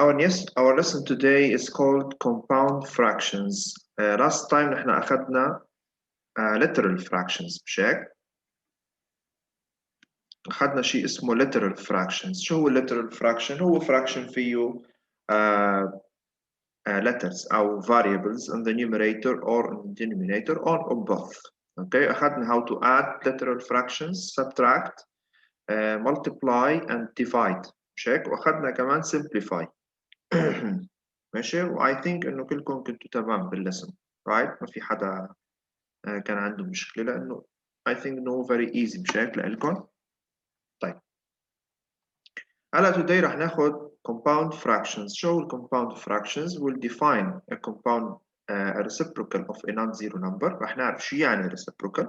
our lesson today is called compound fractions. Last time نحن أخذنا literal fractions مش هيك؟ أخذنا شيء اسمه literal fractions. شو هو literal fraction؟ هو fraction فيه letters أو variables in the numerator or in the denominator or on both. Okay, أخذنا how to add literal fractions, subtract, multiply and divide مش هيك؟ وأخذنا كمان simplify. ماشي، و I think إنه كلكم كنتوا تمام باللسن right؟ ما في حدا كان عنده مشكلة لأنه I think no very easy مش هيك لإلكم؟ طيب هلا today رح ناخد compound fractions. شو ال compound fractions؟ We'll define a compound a reciprocal of a non-zero number. رح نعرف شو يعني reciprocal.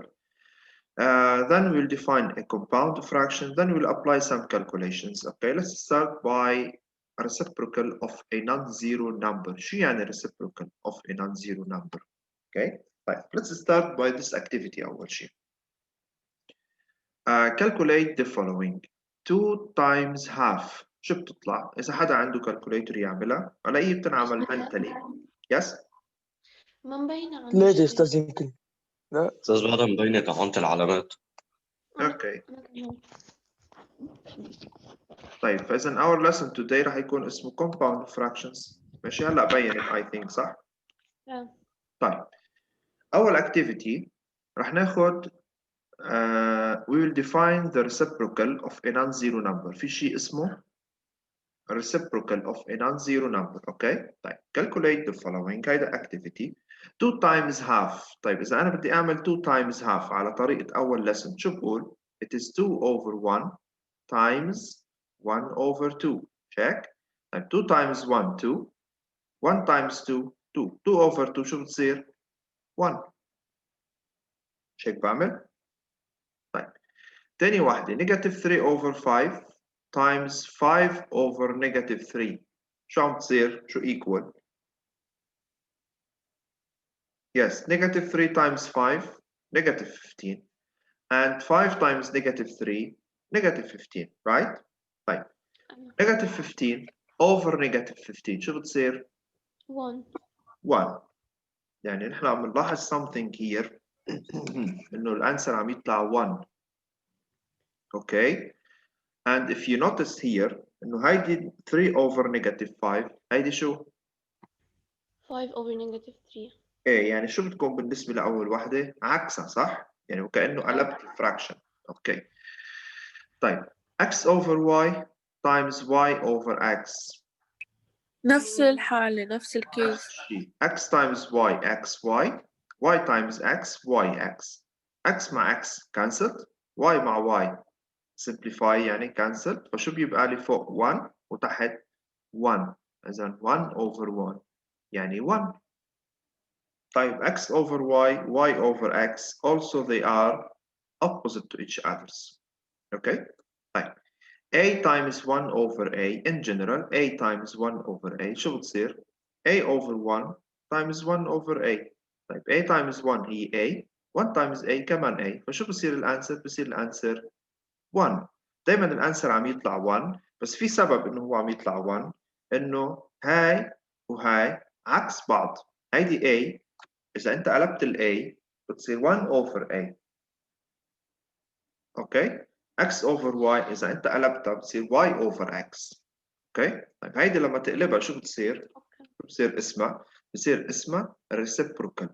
Then we'll define a compound fraction. Then we'll apply some calculations. Okay, let's start by a reciprocal of a non-zero number. شو يعني reciprocal of a non-zero number? Okay, طيب let's start by this activity أول شيء. Calculate the following. 2 times half. شو بتطلع؟ إذا حدا عنده calculator يعملها، على أي بتنعمل mentally. Yes? ما مبينة ليش يا أستاذ يمكن؟ لا استاذ بدر مبينة تحت العلامات. Okay. طيب فإذا our lesson today راح يكون اسمه compound fractions. ماشي هلا بينت I think صح؟ طيب أول activity راح ناخد we will define the reciprocal of a non-zero number. في شيء اسمه reciprocal of a non-zero number. Okay. طيب calculate the following. هيدا activity 2 times half. طيب إذا أنا بدي أعمل 2 times half على طريقة أول lesson شو بقول؟ It is 2 over 1 times 1 over 2. check. طيب 2 times 1 2 1 times 2 2 2 over 2 شو بتصير؟ 1. مش هيك بعمل؟ طيب تاني واحدة negative 3 over 5 times 5 over negative 3 شو عم تصير؟ شو equal؟ Yes, negative 3 times 5 negative 15 and 5 times negative 3 negative 15 right؟ طيب negative 15 over negative 15 شو بتصير؟ 1. 1. يعني نحن عم نلاحظ something here إنه الأنسر عم يطلع 1. Okay. And if you notice here إنه هيدي 3 over negative 5 هيدي شو؟ 5 over negative 3. إيه يعني شو بتكون بالنسبة لأول وحدة؟ عكسها صح؟ يعني وكأنه قلبت الفراكشن. أوكي. طيب x over y times y over x. نفس الحالة نفس الكيس. x times y x y y times x y x. x مع x cancelled y مع y simplify يعني cancelled فشو بيبقى لي فوق 1 وتحت 1 إذا 1 over 1 يعني 1. طيب x over y y over x also they are opposite to each others. Okay. طيب a times 1 over a in general a times 1 over a شو بتصير؟ a over 1 times 1 over a. طيب a times 1 هي a 1 times a كمان a فشو بصير الانسر؟ بصير الانسر 1. دائما الانسر عم يطلع 1 بس في سبب انه هو عم يطلع 1 انه هاي وهاي عكس بعض. هيدي a اذا انت قلبت ال a بتصير 1 over a. اوكي. x over y اذا انت قلبتها بتصير y over x. اوكي. طيب هيدي لما تقلبها شو بتصير؟ بتصير اسمها reciprocal.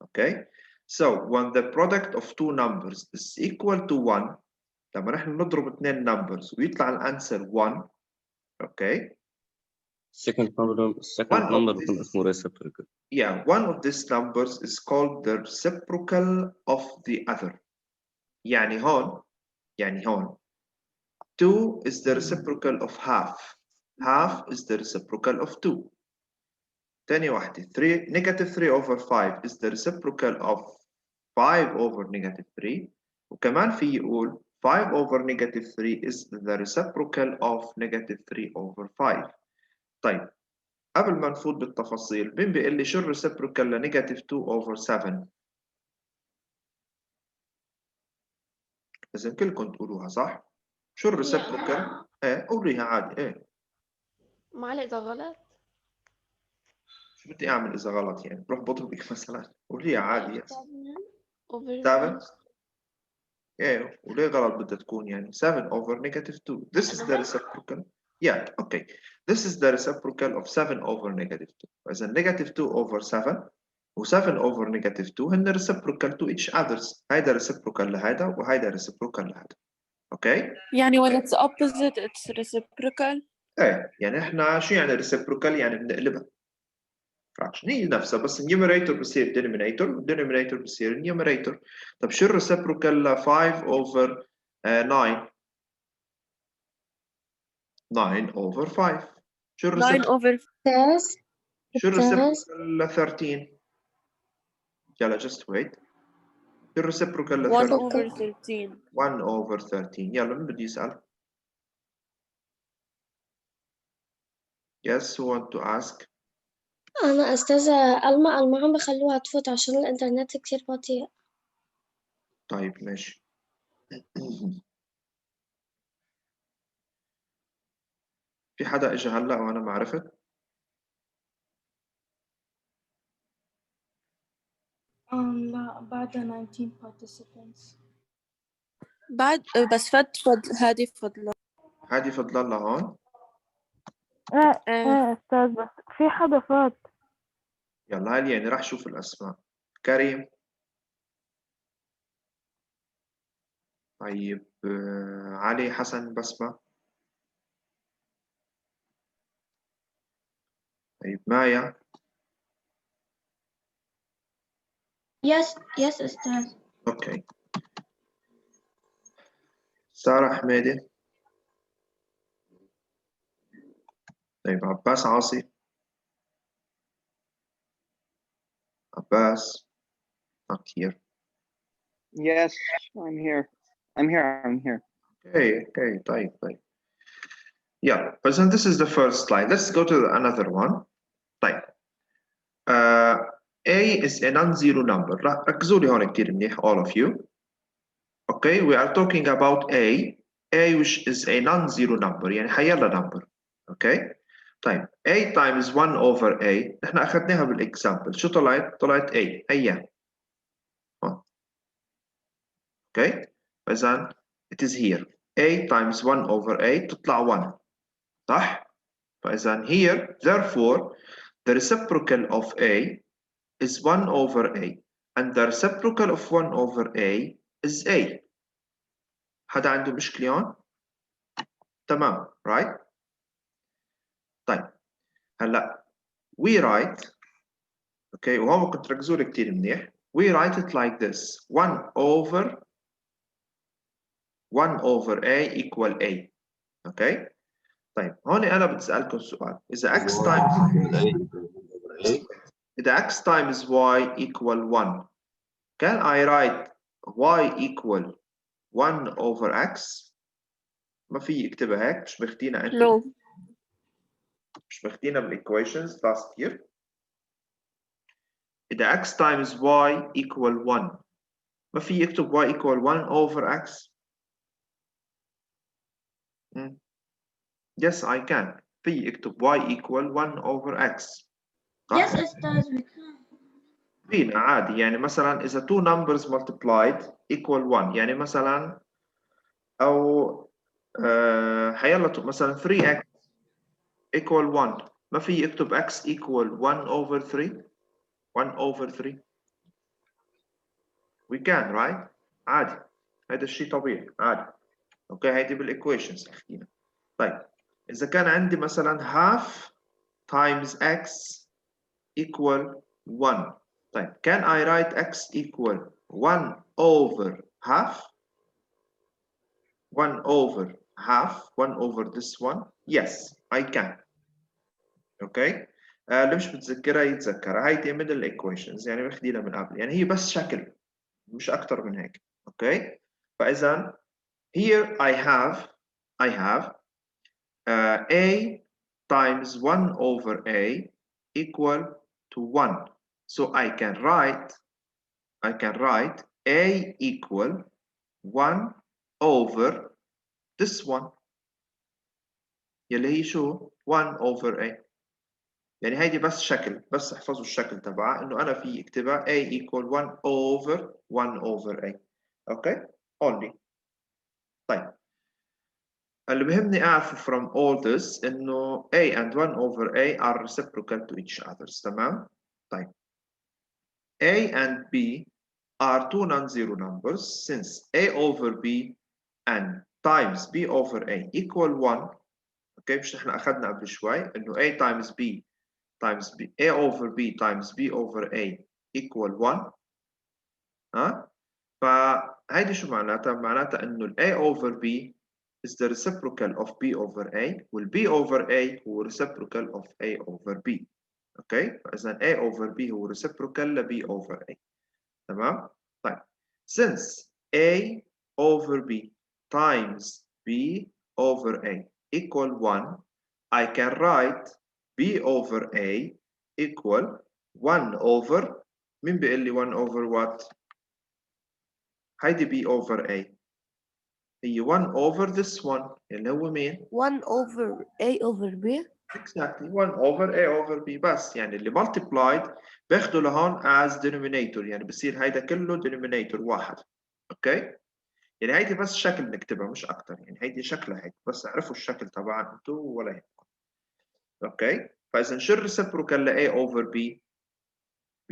اوكي. So when the product of two numbers is equal to 1 لما نحن نضرب اثنين numbers ويطلع الانسر 1 اوكي. second number بيكون اسمه reciprocal. Yeah, one of these numbers is called the reciprocal of the other. يعني هون 2 is the reciprocal of half. Half is the reciprocal of 2. تاني واحدة 3 negative 3 over 5 is the reciprocal of 5 over negative 3. وكمان في يقول 5 over negative 3 is the reciprocal of negative 3 over 5. طيب قبل ما نفوت بالتفاصيل مين بيقول لي شو الريسبروكال لنيجاتيف 2 over 7؟ إذا كلكم تقولوها صح؟ شو الريسبروكال؟ إيه قوليها عادي إيه. معلق إذا غلط. شو بدي اعمل اذا غلط يعني؟ بروح بضربك مثلا؟ قولي عادي. يس 7 over 7. 5. ايه، وليه غلط بدها تكون يعني 7 over negative 2. This is the reciprocal. Yeah, okay. This is the reciprocal of 7 over negative 2. فإذا negative 2 over 7 و 7 over negative 2 هن reciprocal to each others. هيدا reciprocal لهيدا وهيدا reciprocal لهيدا. اوكي؟ يعني when it's opposite it's reciprocal. ايه، يعني احنا شو يعني reciprocal؟ يعني بنقلبها fraction، هي نفسها بس numerator بصير denominator والdenominator بصير numerator. طب شو reciprocal ل 5 over 9؟ 9 over 5. شو 9 over شو الريسبروكال ل 13؟ يلا just wait. شو الريسبروكال ل 1 13؟ over 13. 1 over 13. يلا مين بده يسأل؟ Yes, who want to ask? أنا أستاذة ألما عم بخلوها تفوت عشان الإنترنت كتير بطيء. طيب ماشي. في حدا اجى هلا وانا ما عرفت؟ لا بعدها 19 participants. بعد بس هذه فضلة. هادي فضل الله هون. ايه أستاذ بس في حدا فات. يلا هاي يعني راح شوف الاسماء. كريم. طيب علي، حسن، بسمة. طيب مايا. يس أستاذ. اوكي. سارة حميدي. طيب عباس عاصي. عباس. not here. Yes, I'm here. I'm here. Okay, طيب. Yeah, but then this is the first slide. Let's go to another one. طيب. A is a non-zero number. ركزوا لي هون كتير منيح all of you. Okay, we are talking about A which is a non-zero number يعني حيلا number. Okay. طيب A times 1 over A نحن أخذناها بالإكزامبل. شو طلعت A هي. Okay. فإذا it is here. A times 1 over A تطلع 1. صح؟ فإذا here therefore the reciprocal of A is 1 over A and the reciprocal of 1 over A is A. حدا عنده مشكلة هون؟ تمام right؟ طيب هلا we write okay وهون كنت تركزوا لي كثير منيح. we write it like this 1 over A equal A. okay. طيب هون أنا بتسألكم سؤال. إذا x times y equal 1 can I write y equal 1 over x؟ ما في اكتبها هيك، مش ماخدينها انتم. no. مش ماخدينها بالايكويشنز last year. إذا x times y equal 1 ما في يكتب y equal 1 over x. Yes I can. في يكتب y equal 1 over x. يس أستاذ. فينا عادي يعني مثلا إذا two numbers multiplied equal 1 يعني مثلا أو حيلا مثلا 3x equal 1 ما في يكتب x equal 1 over 3. 1 over 3. we can right؟ عادي، هذا الشيء طبيعي عادي. اوكي هيدي بالايكويشنز حكينا. طيب اذا كان عندي مثلا half times x equal 1. طيب can I write x equal 1 over half؟ 1 over half 1 over this one. Yes I can. اوكي اللي مش متذكرها يتذكرها. هيدي من الايكويشنز يعني ماخدينها من قبل، يعني هي بس شكل مش اكتر من هيك. اوكي فاذا here I have a times 1 over a equal to 1. So I can write a equal 1 over this one. يلي هي شو 1 over a. يعني هيدي بس شكل، بس احفظوا الشكل تبعها انه انا في اكتبها a equal 1 over a. اوكي only. طيب اللي بهمني اعرفه from all this انه a and 1 over a are reciprocal to each other. تمام. طيب a and b are two non-zero numbers since a over b and times b over a equal 1. اوكي مش احنا اخذنا قبل شوي انه a times b times b a over b times b over a equal 1. ها فهيدي شو معناتها؟ معناتها انه ال a over b is the reciprocal of b over a وال b over a هو reciprocal of a over b. اوكي فاذا a over b هو reciprocal ل b over a. تمام. طيب since a over b times b over a equal 1 I can write b over a equal 1 over مين بيقول لي 1 over what؟ هيدي b over a هي 1 over this one اللي هو مين؟ 1 over A over B. Exactly 1 over a over b. بس يعني اللي multiplied باخده لهون as denominator يعني بصير هيدا كله denominator واحد. اوكي؟ يعني هيدي بس شكل نكتبها مش أكتر، يعني هيدي شكلها هيك بس اعرفوا الشكل تبعها انتو ولا يهمكم. اوكي؟ فإذا شو الريسبروكال ل a over b؟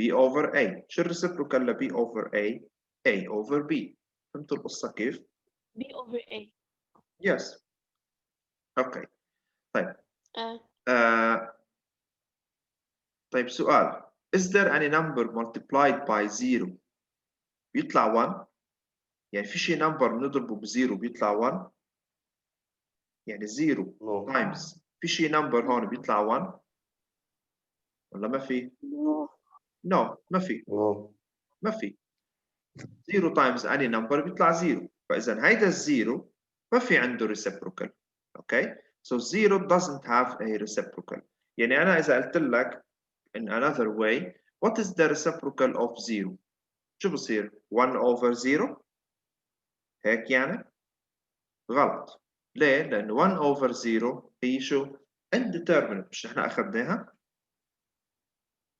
b over a. شو الريسبروكال ل b over a over b. فهمتوا القصة كيف؟ B over A. Yes. اوكي. طيب. آه. طيب سؤال. Is there any number multiplied by 0 بيطلع 1؟ يعني في شي نمبر بنضربه بزيرو بيطلع 1؟ يعني 0 No. times في شي نمبر هون بيطلع 1 ولا ما في؟ No ما في. No. ما في. 0 times any number بيطلع 0. فإذا هيدا الزيرو ما في عنده reciprocal. Okay? So 0 doesn't have a reciprocal. يعني أنا إذا قلت لك in another way what is the reciprocal of 0؟ شو بصير؟ 1 over 0؟ هيك يعني؟ غلط. ليه؟ لأنه 1 over 0 هي شو؟ indeterminate. مش نحن أخذناها؟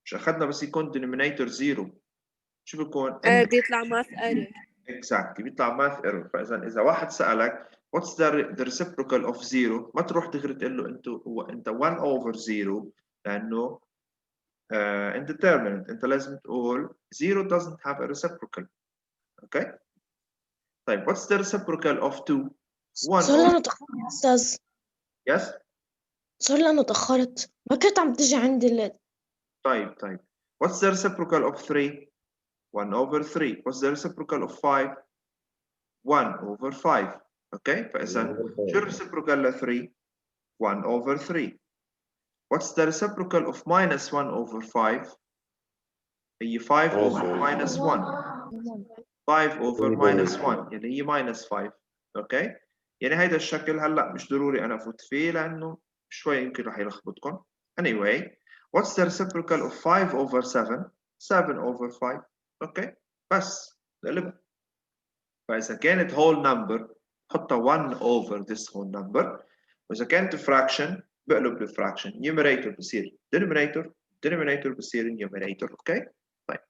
مش أخذنا بس يكون denominator 0 شو بيكون؟ بيطلع math error. Exactly بيطلع math error. فإذا إذا واحد سألك what's the reciprocal of 0 ما تروح دغري تقول له أنت 1 over 0 لأنه indeterminate. أنت لازم تقول 0 doesn't have a reciprocal. Okay? طيب what's the reciprocal of 2؟ 1 صار over لنا تأخرت يا أستاذ. yes؟ صار لنا تأخرت ما كنت عم تجي عندي طيب what's the reciprocal of 3؟ 1 over 3. What's the reciprocal of 5؟ 1 over 5. Okay فإذا شو الريسبروكال ل 3؟ 1 over 3. What's the reciprocal of minus 1 over 5؟ هي 5 over minus 1. 5 over minus 1 يعني هي minus 5. اوكي يعني هيدا الشكل هلا مش ضروري انا افوت فيه لانه شوي يمكن رح يلخبطكم. Anyway what's the reciprocal of 5 over 7؟ 7 over 5. اوكي بس نقلبها. فاذا كانت whole number حطها 1 over this whole number واذا كانت fraction بقلب الفراكشن. numerator بصير denominator بصير numerator. اوكي طيب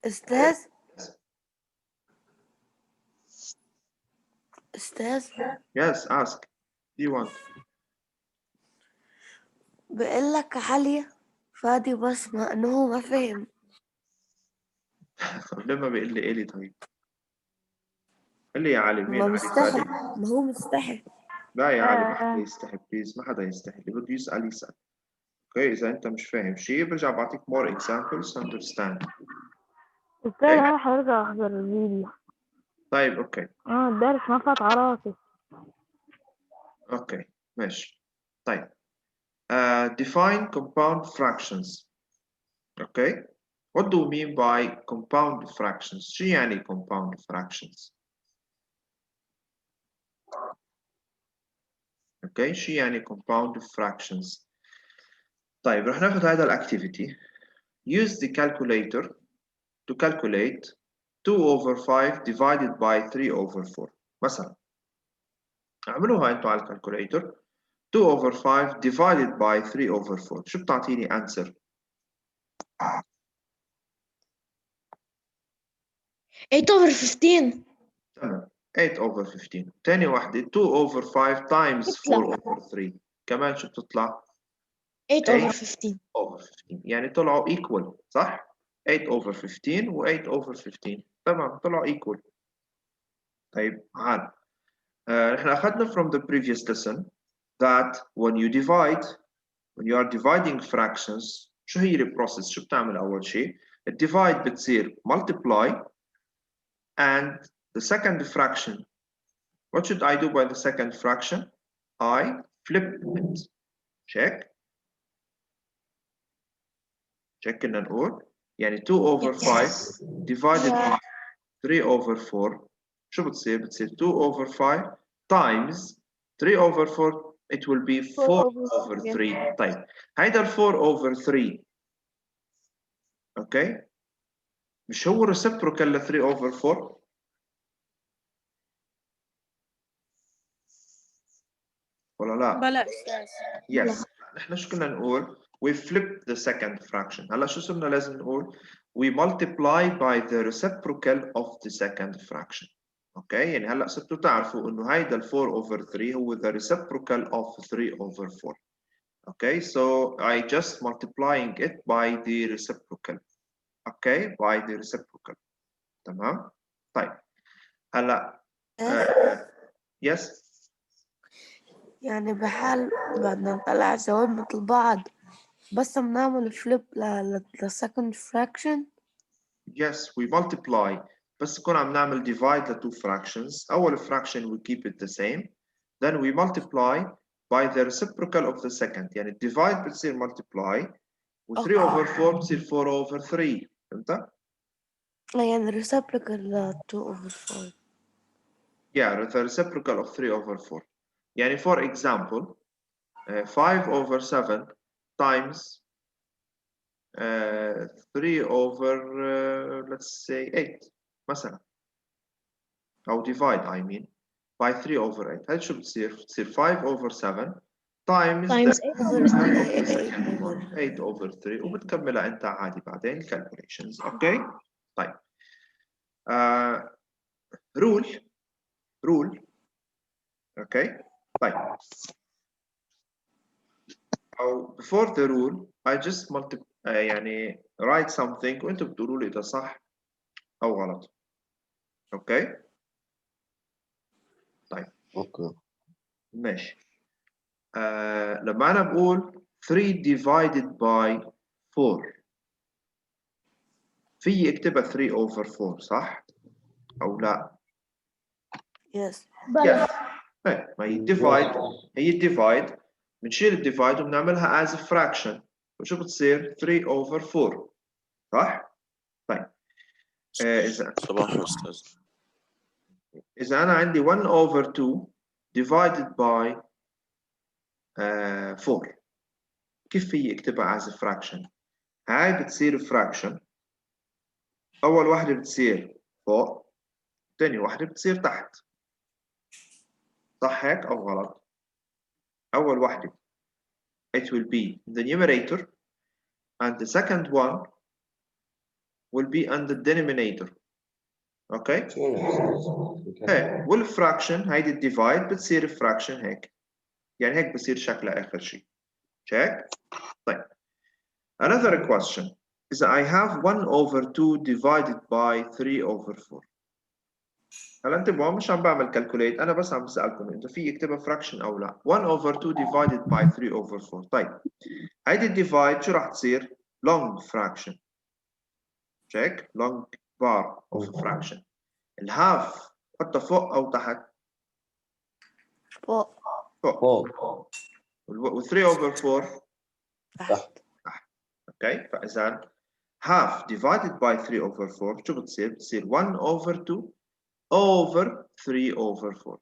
أستاذ yes ask do you want. بقول لك علي فادي بس ما انه هو ما فهم. لما بيقول لي إلي طيب قال لي يا علي مين ما علي مستحي، فادي؟ ما هو مستحي. لا يا علي ما حدا يستحي بليز. ما حدا يستحي اللي بده يسأل يسأل. اوكي اذا انت مش فاهم شيء برجع بعطيك more examples to understand. أستاذ أنا هرجع أحضر الفيديو. طيب اوكي الدرس ما فات على راسي. اوكي ماشي. طيب define compound fractions. Okay what do we mean by compound fractions؟ شو يعني compound fractions؟ اوكي شو يعني compound fractions؟ طيب رح ناخذ هذا الاكتيفيتي. Use the calculator to calculate 2 over 5 divided by 3 over 4 مثلا. اعملوها انتوا على الكالكوليتر 2/5 divided by 3/4. شو بتعطيني answer؟ 8/15. تمام 8/15. تاني وحدة 2/5 times بتطلع 4/3. كمان شو بتطلع؟ 8/15. 8/15 يعني طلعوا equal صح؟ 8/15 و 8/15 تمام طلعوا equal. طيب عاد نحن أخذنا from the previous lesson that when you are dividing fractions شو هي البروسيس؟ شو بتعمل أول شيء؟ الديفايد بتصير multiply and the second fraction. What should I do by the second fraction? I flip it. Check. كنا نقول يعني 2/5 divided by 3/4 شو بتصير؟ بتصير 2/5 times 3/4 it will be 4/3. طيب هيدا ال 4/3 اوكي مش هو reciprocal ل 3/4 ولا لا؟ بلا أستاذ. Yes. نحن شو كنا نقول؟ We flip the second fraction. هلا شو صرنا لازم نقول؟ We multiply by the reciprocal of the second fraction. اوكي يعني هلا صرتوا تعرفوا انه هيدا ال 4/3 هو the reciprocal of 3/4. Okay, so I just multiplying it by the reciprocal. Okay, by the reciprocal. تمام؟ طيب هلا yes. يعني بحال بدنا نطلع زوايا مثل بعض بس بنعمل فليب للسكند fraction. Yes, we multiply. بس كون عم نعمل divide ل two fractions. أول fraction we keep it the same. Then we multiply by the reciprocal of the second. يعني divide بتصير multiply و 3/4 بتصير 4/3. فهمت؟ يعني reciprocal ل 2/4. Yeah, the reciprocal of 3/4. يعني for example 5/7 times 3/, let's say 8 مثلا أو divide I mean by 3/8. هذا شو بتصير؟ بتصير 5/7 times times 8/3 وبتكملها أنت عادي بعدين calculations. أوكي؟ طيب rule. أوكي؟ طيب أو before the rule I just يعني write something وأنتم بتقولوا لي إذا صح أو غلط. أوكي؟ طيب اوكي ماشي. لما أنا بقول 3 divided by 4 في اكتبها 3/4 صح؟ أو لا؟ Yes. Yes. ما هي divide بنشيل الديفايد وبنعملها as a fraction وشو بتصير؟ 3/4 صح؟ طيب صباح يا أستاذ. إذا أنا عندي 1/2 divided by 4 كيف في اكتبها as a fraction؟ هاي بتصير fraction. أول واحدة بتصير فوق ثاني واحدة بتصير تحت صح هيك أو غلط؟ أول واحدة it will be the numerator and the second one will be on the denominator. Okay? ايه والفراكشن هيدي الديفايد بتصير فراكشن هيك يعني هيك بصير شكلها آخر شيء. check. طيب another question is I have 1/2 divided by 3/4. هلا انتبهوا مش عم بعمل calculate أنا بس عم بسألكم إذا في يكتبها fraction أو لا. 1/2 divided by 3/4. طيب هيدي الديفايد شو راح تصير؟ long fraction. check long bar of a fraction. الهاف حطها فوق أو تحت؟ فوق. فوق و 3/4 تحت. اوكي فاذا half divided by 3/4 شو بتصير؟ بتصير 1/2 over 3/4.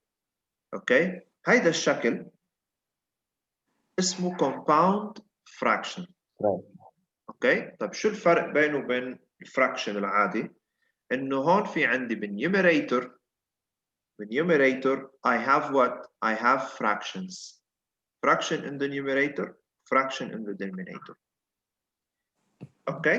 اوكي هيدا الشكل اسمه compound fraction. اوكي طيب شو الفرق بينه وبين الفراكشن العادي؟ انه هون في عندي بالنيوميريتور I have what? I have fractions. fraction in the numerator, fraction in the denominator. Okay?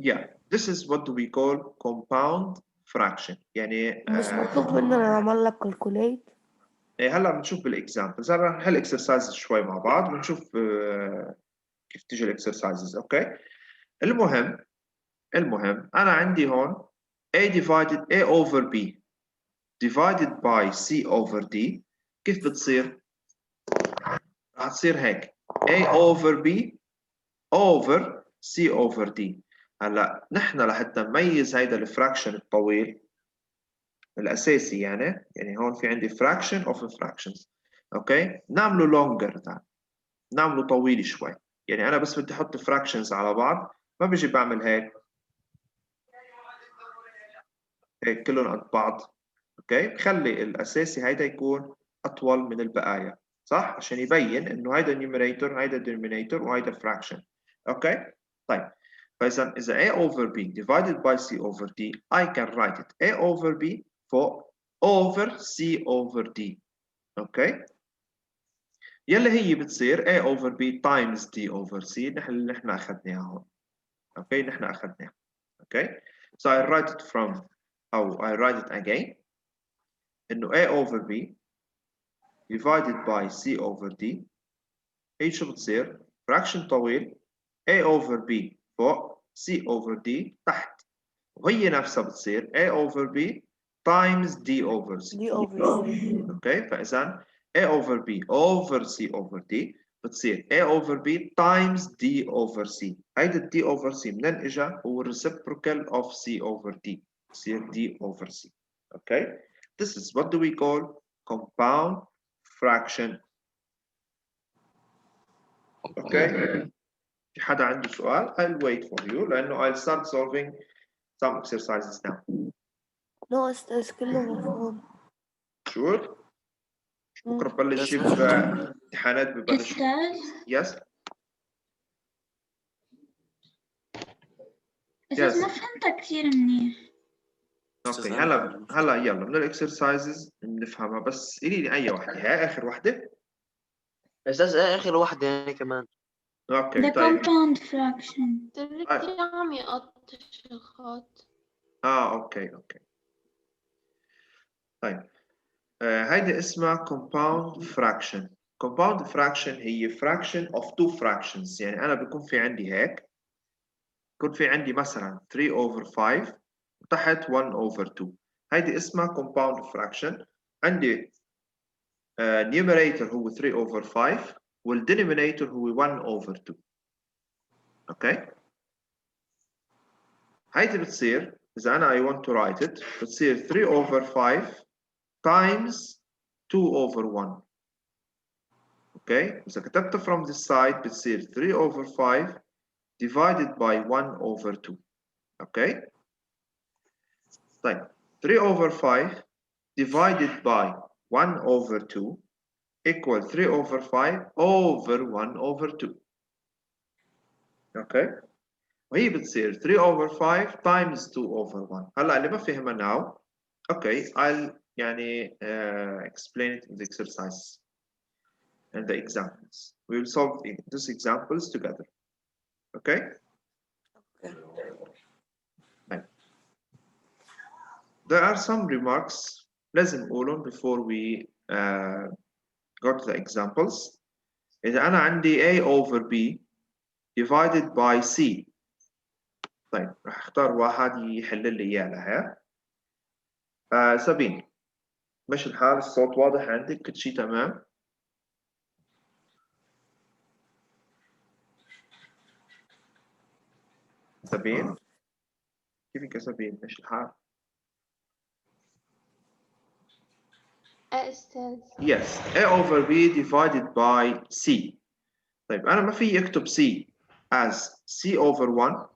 Yeah, this is what do we call compound fraction. يعني مش مطلوب مننا نعمل لك calculate. هلا بنشوف بالاكزامبلز. هلا هالاكسرسايز شوي مع بعض بنشوف كيف تيجي الاكسرسايزز. اوكي، المهم انا عندي هون A over B divided by C over D. كيف بتصير؟ راح تصير هيك A over B over C over D. هلا نحن لحتى نميز هيدا الفراكشن الطويل الاساسي يعني هون في عندي fraction of fractions. اوكي، نعمله longer، نعمله طويل شوي. يعني انا بس بدي احط fractions على بعض، ما بيجي بعمل هيك كلهم قد بعض. اوكي، بخلي الاساسي هيدا يكون اطول من البقايا، صح؟ عشان يبين انه هيدا numerator هيدا denominator وهيدا fraction. اوكي، طيب فاذا A over B divided by C over D I can write it A over B فوق over C over D. اوكي، يلي هي بتصير A over B times D over C. نحن اخذناها هون. اوكي، نحن اخذناها. اوكي، so I write it from أو I write it again إنه A over B divided by C over D هي شو بتصير؟ fraction طويل A over B فوق C over D تحت، وهي نفسها بتصير A over B times D over C. D over C. اوكي، فإذا A over B over C over D بتصير A over B times D over C. هيدا D over C منين إجا؟ هو reciprocal of C over D. بتصير D over C. Okay, this is what do we call compound fraction. Okay, في حدا عنده سؤال؟ I'll wait for you لأنه I'll start solving some exercises now. No أستاذ كله مفهوم. Sure. بكره ببلش امتحانات ببلش. Yes. بس ما فهمتها كثير منيح. اوكي، هلا يلا من الاكسرسايزز نفهمها، بس قولي لي اي وحده. هاي اخر وحده؟ استاذ اخر واحدة يعني كمان. اوكي The طيب. compound fraction. كثير عم يقطش الخط. اوكي طيب. هيدي اسمها compound fraction. compound fraction هي fraction of two fractions. يعني انا بيكون في عندي هيك، بيكون في عندي مثلا 3 over 5 وتحت 1 over 2. هيدي اسمها compound fraction. عندي numerator هو 3 over 5 والdenominator هو 1 over 2. اوكي، هيدي بتصير اذا انا I want to write it بتصير 3 over 5 times 2 over 1. اوكي، اذا كتبتها from this side بتصير 3 over 5 divided by 1 over 2. اوكي، طيب 3 over 5 divided by 1 over 2 equal 3 over 5 over 1 over 2. اوكي، وهي بتصير 3 over 5 times 2 over 1. هلا اللي ما فهمها now okay I'll يعني explain it in the exercise and the examples. We will solve these examples together. Okay? There are some remarks لازم نقولهم before we go to the examples. إذا أنا عندي A over B divided by C. طيب راح اختار واحد يحل لي إياه لها. سابين، ماشي الحال؟ الصوت واضح عندك؟ كل شيء تمام؟ سابين؟ كيفك يا سابين؟ ماشي الحال؟ أستاذ. Yes, A over B divided by C. طيب أنا ما في أكتب C as C over 1.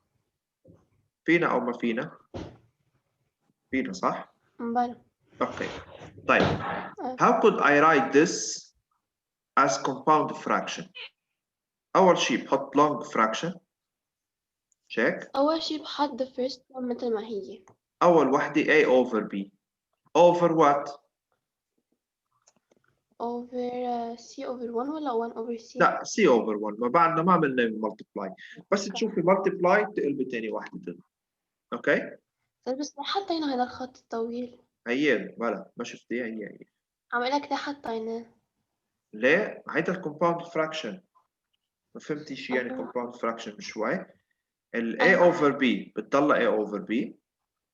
فينا أو ما فينا؟ فينا صح؟ بلى. Okay. طيب how could I write this as compound fraction? أول شيء بحط long fraction. check. أول شي بحط the first one مثل ما هي. أول وحدة A over B over what? over C over 1 ولا 1 over C؟ لا C over 1 ما بعدنا ما عملنا multiply بس تشوفي multiply تقلبي تاني واحدة دول اوكي طيب بس ليه حطينا هذا الخط الطويل؟ هي ولا ما شفتيها هي عم اقول لك ليه حطيناه؟ ليه؟ هيدا الكومباوند فراكشن ما فهمتي شو يعني أها. كومباوند فراكشن من شوي ال A أيوة. over B بتضل A over B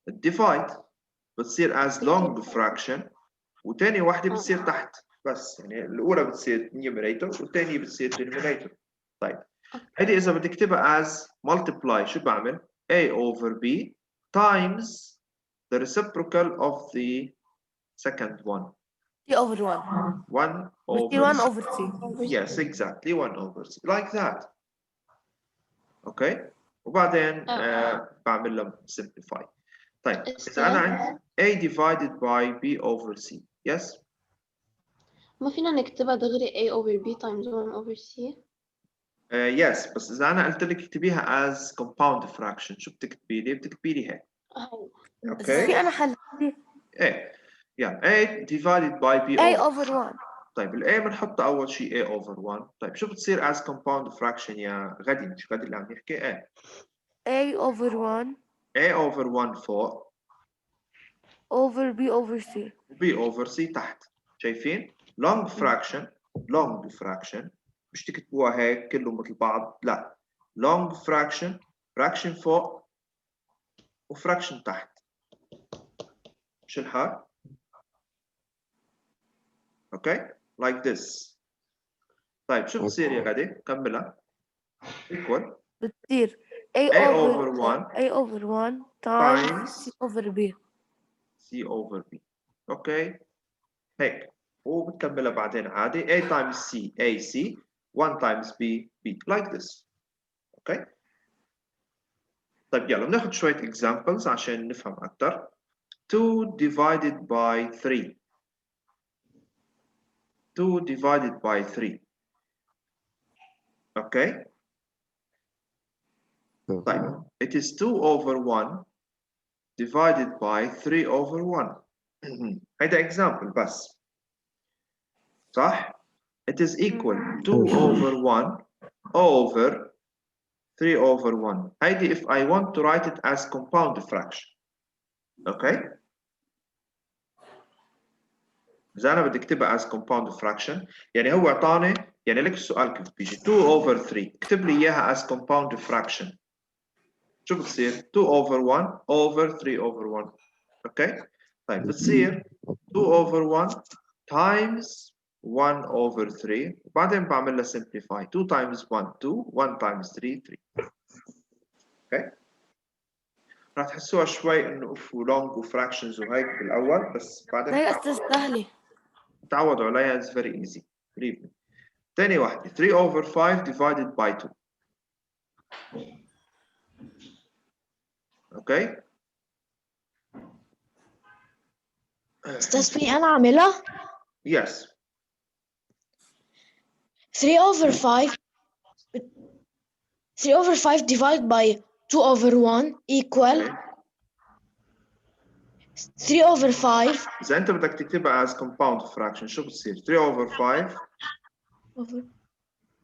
الديفايد بتصير as long fraction وتاني واحدة بتصير تحت بس يعني الأولى بتصير numerator والتانية بتصير denominator طيب هيدي إذا بدك تكتبها as multiply شو بعمل؟ A over B times the reciprocal of the second one T over 1 1 بصير over 1 over 3 yes exactly 1 over C like that اوكي وبعدين بعمل لهم simplify طيب إذا أنا عندي A divided by B over C yes ما فينا نكتبها دغري A over B times 1 over C؟ yes بس إذا أنا قلت لك اكتبيها as compound fraction شو بتكتبي لي؟ بتكتبي لي هيك بس في أنا حل إيه يعني A divided by B A over over 1 طيب ال A بنحطها أول شيء A over 1 طيب شو بتصير as compound fraction يا غدي مش غدي اللي عم يحكي إيه A over 1 A over 1 فوق over B over C B over C تحت شايفين long fraction مش تكتبوها هيك كلهم مثل بعض لا long fraction فوق وفراكشن تحت مش الحال اوكي like this طيب شو بتصير يا غدي كملها equal بتصير A over 1 times C over B C over B اوكي هيك وبتكملها بعدين عادي A times C AC 1 times B B like this اوكي طيب يلا بناخذ شوية examples عشان نفهم أكثر 2 divided by 3 2 divided by 3 اوكي طيب it is 2 over 1 divided by 3 over 1 هيدا example بس صح it is equal 2 over 1 over 3 over 1 هيدي if I want to write it as compound fraction اوكي إذا أنا بدي أكتبها as compound fraction يعني هو أعطاني يعني لك السؤال كيف بيجي 2 over 3 اكتب لي إياها as compound fraction شو بتصير 2 over 1 over 3 over 1 أوكي طيب بتصير 2 over 1 times 1 over 3 وبعدين بعمل لها simplify 2 times 1 2 1 times 3 3 أوكي راح تحسوها شوي إنه أوف ولونج وفراكشنز وهيك بالأول بس بعدين لا يا أستاذ سهلة تعودوا عليها it's very easy believe me تاني واحدة 3 over 5 divided by 2 اوكي أستاذ في أنا عاملها yes 3 over 5 3 over 5 divided by 2 over 1 equal okay. 3 over 5 إذا أنت بدك تكتبها as compound fraction شو بتصير 3 over 5 over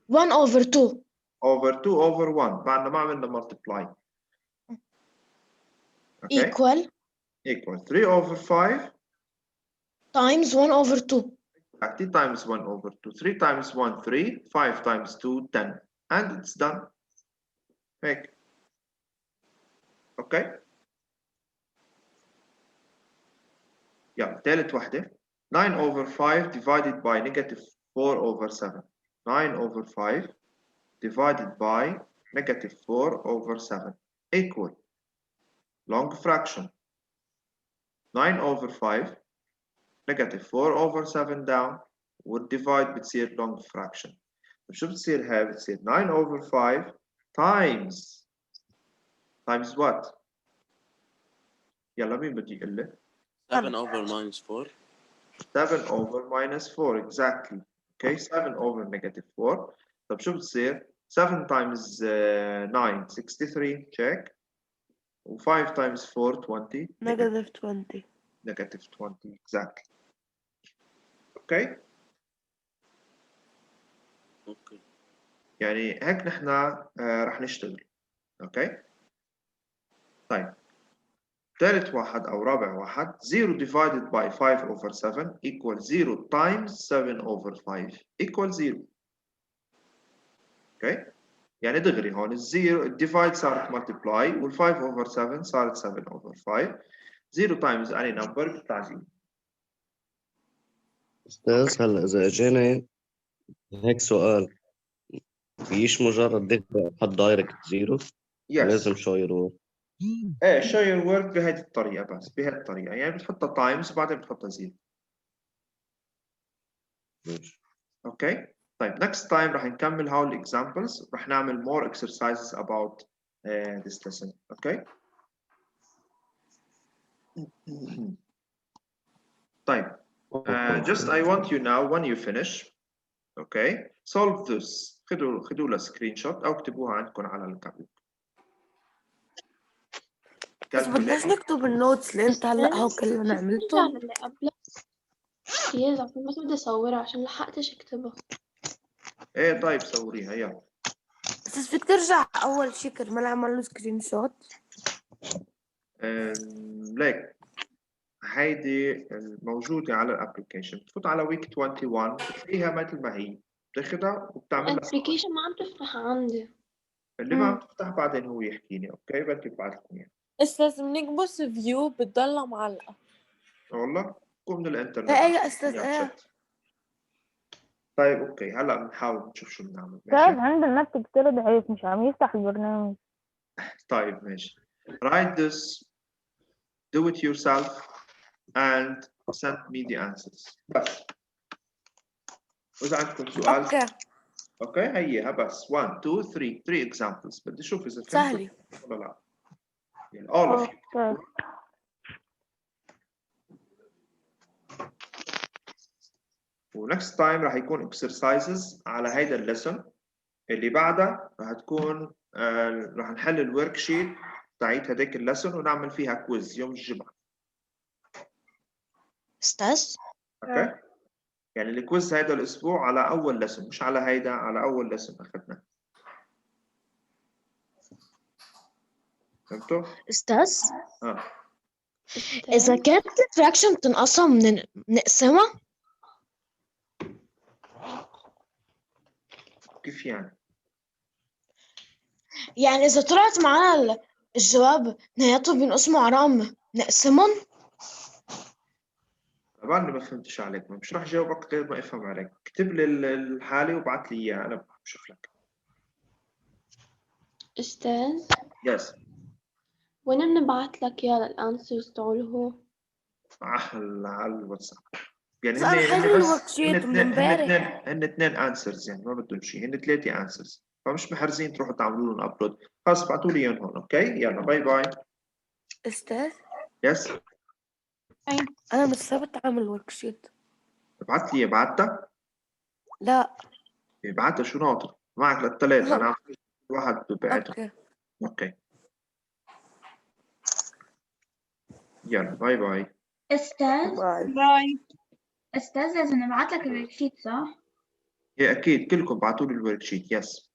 1 over 2 over 2 over 1 بعدنا ما عملنا multiply okay. equal 3 over 5 times 1 over 2 exactly times 1 over 2 3 times 1 3 5 times 2 10 and it's done هيك اوكي يلا ثالث وحدة 9 over 5 divided by negative 4 over 7 9 over 5 divided by negative 4 over 7 equal long fraction 9 over 5 negative 4 over 7 down والديفايد بتصير long fraction شو بتصير هاي بتصير 9 over 5 times what يلا مين بده يقول لي 7 over minus 4 7 over minus 4 exactly okay 7 over negative 4 طب شو بتصير 7 times 9 63 check و 5 times 4 20 negative 20 negative 20 exactly okay اوكي. يعني هيك نحن رح نشتغل. اوكي طيب ثالث واحد او رابع واحد 0 divided by 5 over 7 equals 0 times 7 over 5 equals 0. اوكي يعني دغري هون الزيرو الديفايد صارت multiply وال 5 over 7 صارت 7 over 5. 0 times any number بيطلع 0. أستاذ هلا إذا أجينا هيك سؤال فيش مجرد دغري أحط دايركت زيرو لازم شاير وورد. ايه شاير وورد بهذه الطريقة بس بهذه الطريقة يعني بتحطها تايمز وبعدين بتحطها 0. ماشي. اوكي طيب next time راح نكمل هول examples راح نعمل more exercises about this lesson. اوكي طيب just I want you now when you finish okay solve this خدوا لها سكرين شوت او اكتبوها عندكم على التابلت. بس بدناش نكتب النوتس اللي انت هلا هو كلنا عملته. اللي قبله يز عشان بس بدي اصورها عشان لحقتش اكتبها. ايه طيب صوريها يلا. بس فيك ترجع اول شي كرمال اعمل له سكرين شوت. ليك هيدي الموجودة على الابلكيشن تفوت على ويك 21 بتلاقيها مثل ما هي بتاخدها وبتعمل لها الابلكيشن ما عم تفتح عندي. اللي ما عم تفتح بعدين هو يحكيني. اوكي بدي ابعث لكم اياها. بس لازم نكبس فيو بتضلها معلقة. والله قوم من الانترنت. ايه يا استاذ ايه. طيب اوكي هلا بنحاول نشوف شو بنعمل. استاذ عند النت كتير ضعيف مش عم يفتح البرنامج. طيب ماشي. Write this, do it yourself and send me the answers. بس وإذا عندكم سؤال اوكي هيها بس 1 2 3 examples بدي اشوف اذا سهلة ولا لا. يعني all of you. ونكست تايم راح يكون exercises على هيدا الليسون. اللي بعدها راح تكون راح نحل الورك شيت تاعت هديك الليسون ونعمل فيها كويز يوم الجمعة. استاذ اوكي يعني الكويز هيدا الاسبوع على اول ليسون مش على هيدا على اول ليسون اخذناه. فهمتوا؟ استاذ إذا كانت الفراكشن بتنقسم نقسمها؟ كيف يعني؟ يعني إذا طلعت معنا الجواب نهايته بينقسموا أرقام نقسمهم؟ طبعا ما فهمتش عليك مش راح جاوبك غير ما افهم عليك. اكتب لي الحالة وابعث لي اياها انا بشوف لك. استاذ يس وين بنبعث لك يا الانسرز تبعوله؟ على الواتساب. يعني انا حل الورك شيت من امبارح. هن اثنين انسرز يعني ما بدهم شيء. هن 3 انسرز فمش محرزين تروحوا تعملوا لهم ابلود. خلص ابعتوا لي اياهم هون. اوكي يلا باي باي. استاذ يس انا مش ثابت اعمل ورك شيت. ابعت لي بعتها. لا ابعتها شو ناطر معك للثلاثة. انا عم واحد بعتها. اوكي يلا باي باي. استاذ باي. استاذ لازم نبعت لك الورك شيت صح؟ ايه اكيد كلكم بعتوا لي الورك شيت. يس